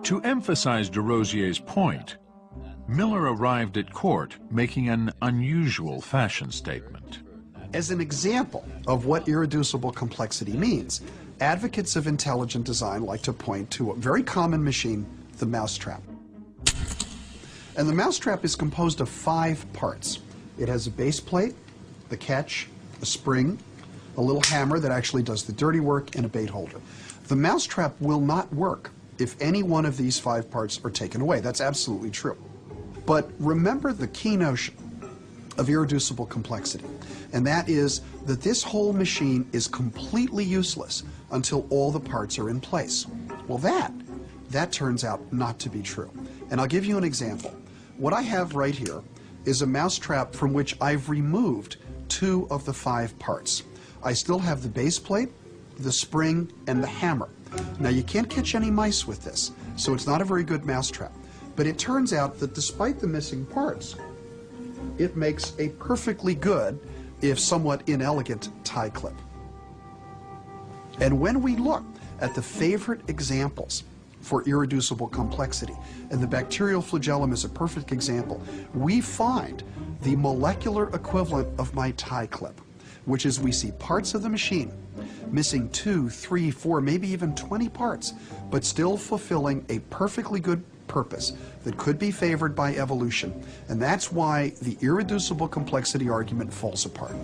To emphasize de Rosier's point, Miller arrived at court making an unusual fashion statement. As an example of what irreducible complexity means, advocates of intelligent design like to point to a very common machine, the mousetrap. And the mousetrap is composed of 5 parts. It has a base plate, the catch, a spring, a little hammer that actually does the dirty work, and a bait holder. The mousetrap will not work if any one of these 5 parts are taken away. That's absolutely true. But remember the key notion of irreducible complexity, and that is that this whole machine is completely useless until all the parts are in place. Well, that turns out not to be true. And I'll give you an example. What I have right here is a mousetrap from which I've removed 2 of the 5 parts. I still have the base plate, the spring, and the hammer. Now, you can't catch any mice with this, so it's not a very good mousetrap. But it turns out that despite the missing parts, it makes a perfectly good, if somewhat inelegant, tie clip. And when we look at the favorite examples for irreducible complexity, and the bacterial flagellum is a perfect example, we find the molecular equivalent of my tie clip, which is we see parts of the machine missing 2, 3, 4, maybe even 20 parts, but still fulfilling a perfectly good purpose that could be favored by evolution. And that's why the irreducible complexity argument falls apart.